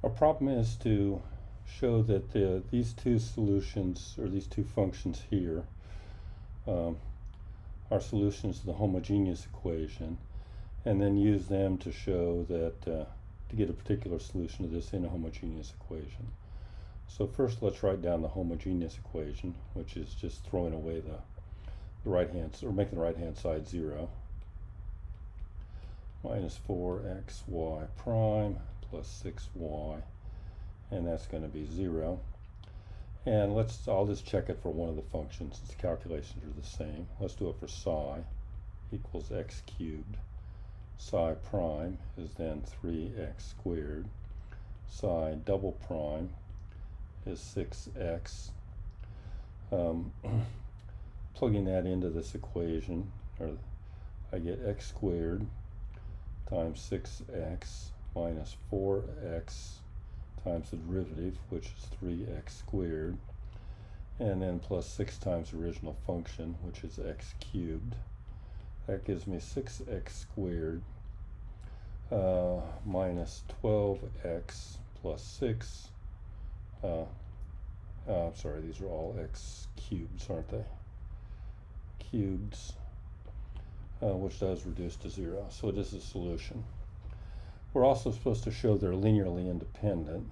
Our problem is to show that these two solutions, or these two functions here, are solutions to the homogeneous equation, and then use them to show that to get a particular solution to this inhomogeneous equation. So first let's write down the homogeneous equation, which is just throwing away the right hand, or making the right hand side 0. Minus 4xy prime plus 6y, and that's going to be 0. And I'll just check it for one of the functions since the calculations are the same. Let's do it for psi equals x cubed. Psi prime is then 3x squared. Psi double prime is 6x. Plugging that into this equation, I get x squared times 6x minus 4x times the derivative, which is 3x squared, and then plus 6 times the original function, which is x cubed. That gives me 6x squared minus 12x plus 6. I'm sorry, these are all x cubes, aren't they? Cubes, which does reduce to 0. So it is a solution. We're also supposed to show they're linearly independent.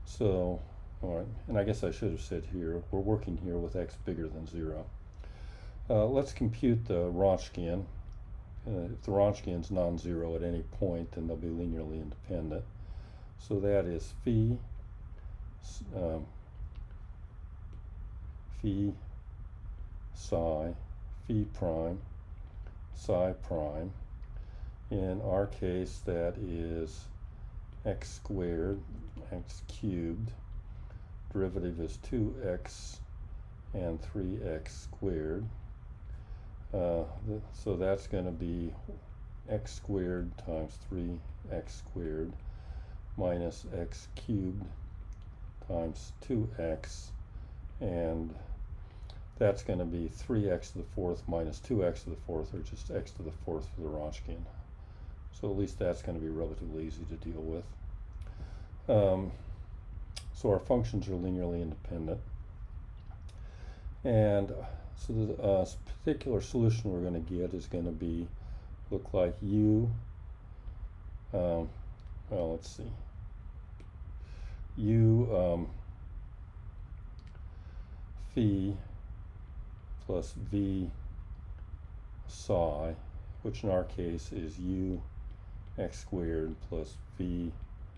So, all right, and I guess I should have said here, we're working here with x bigger than 0. Let's compute the Wronskian. If the Wronskian is non-zero at any point, then they'll be linearly independent. So that is phi psi, phi prime, psi prime. In our case, that is x squared, x cubed. Derivative is 2x and 3x squared. So that's going to be x squared times 3x squared minus x cubed times 2x, and that's going to be 3x to the fourth minus 2x to the fourth, or just x to the fourth for the Wronskian. So at least that's going to be relatively easy to deal with. So our functions are linearly independent. And so the particular solution we're going to get is going to look like u, well, let's see, u phi plus v psi, which in our case is u x squared plus v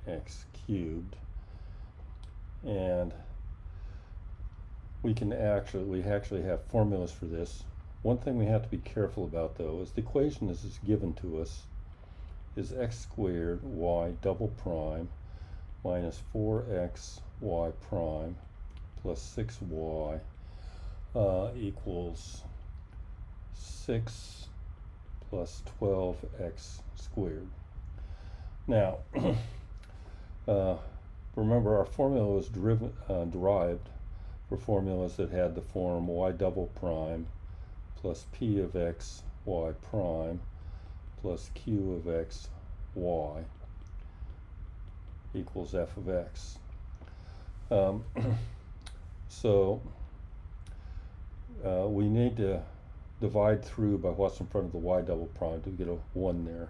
x cubed. And we actually have formulas for this. One thing we have to be careful about, though, is the equation as is given to us is x squared y double prime minus 4x y prime plus 6y equals 6 plus 12x squared. Now, remember our formula was derived for formulas that had the form y double prime plus p of x y prime plus q of x y equals f of x. So we need to divide through by what's in front of the y double prime to get a 1 there.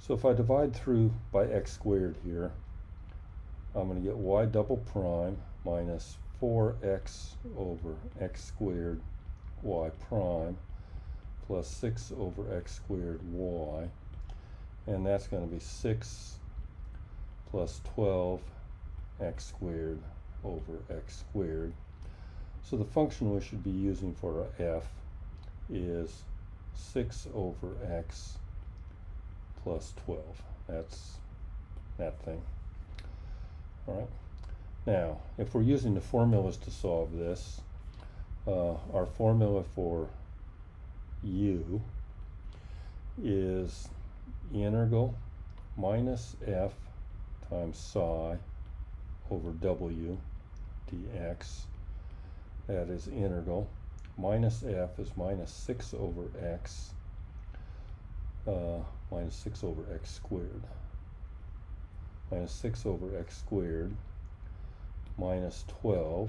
So if I divide through by x squared here, I'm going to get y double prime minus 4x over x squared y prime plus 6 over x squared y, and that's going to be 6 plus 12 x squared over x squared. So the function we should be using for our f is 6 over x plus 12. That's that thing. All right. Now, if we're using the formulas to solve this, our formula for u is integral minus f times psi over w dx. That is integral. Minus f is minus 6 over x, minus 6 over x squared. minus 6 over x squared minus 12,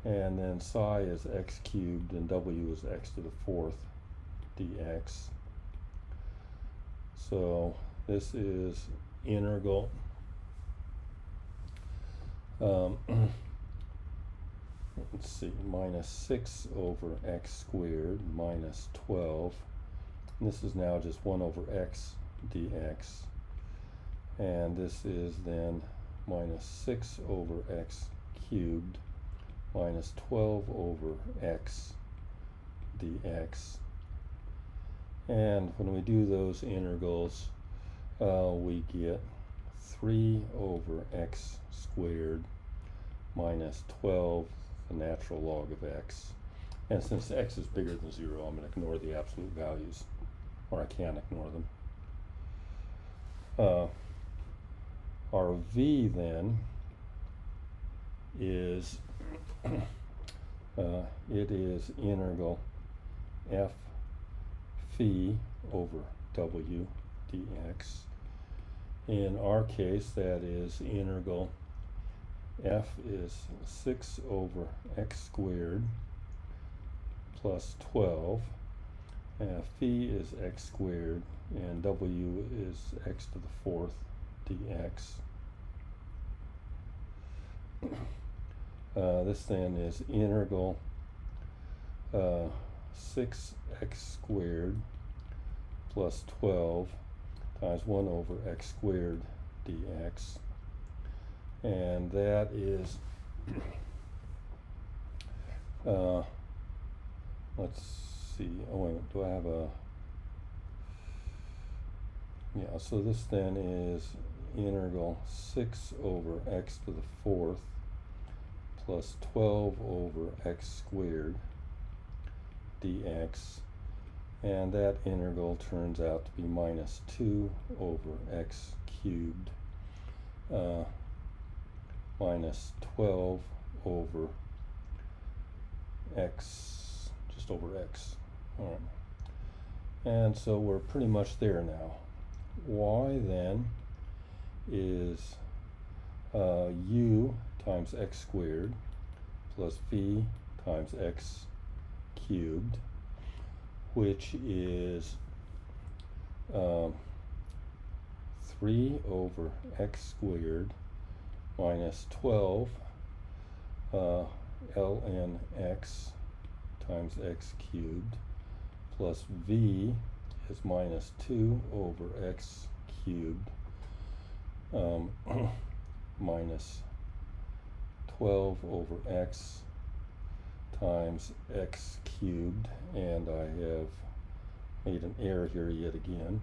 and then psi is x cubed and w is x to the fourth dx. So this is integral let's see, minus 6 over x squared minus 12. And this is now just 1 over x dx. And this is then minus 6 over x cubed minus 12 over x dx. And when we do those integrals, we get 3 over x squared minus 12, the natural log of x. And since x is bigger than 0, I'm going to ignore the absolute values, or I can ignore them. Our v then is it is integral f phi over w dx. In our case, that is integral f is 6 over x squared plus 12, and phi is x squared, and w is x to the fourth dx. This then is integral 6x squared plus 12 times 1 over x squared dx. And that is, let's see, oh wait a minute, do I have a, yeah, so this then is integral 6 over x to the fourth plus 12 over x squared dx, and that integral turns out to be minus 2 over x cubed minus 12 over x, just over x. All right. And so we're pretty much there now. Y then is u times x squared plus phi times x cubed, which is 3 over x squared minus 12 ln x times x cubed plus v is minus 2 over x cubed minus 12 over x times x cubed, and I have made an error here yet again.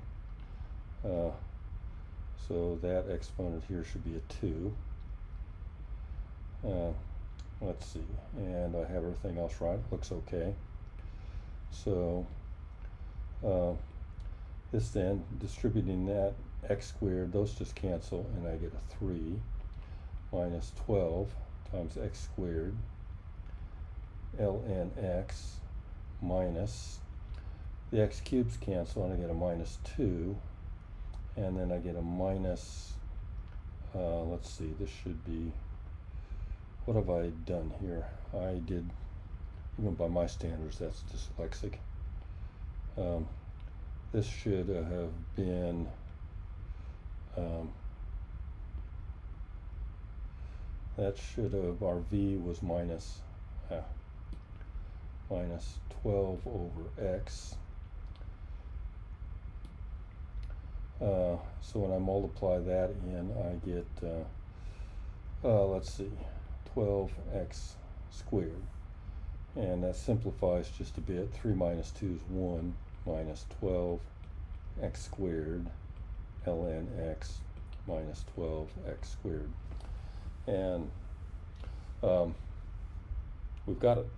So that exponent here should be a 2. Let's see, and I have everything else right, looks okay. So this then, distributing that x squared, those just cancel, and I get a 3 minus 12 times x squared ln x minus, the x cubes cancel, and I get a minus 2, and then I get a minus, let's see, this should be, what have I done here? I did, even by my standards, that's dyslexic. This should have been that should have, our v was minus 12 over x. So when I multiply that in, I get, let's see, 12x squared. And that simplifies just a bit. 3 minus 2 is 1, minus 12x squared ln x minus 12x squared. And we've got it.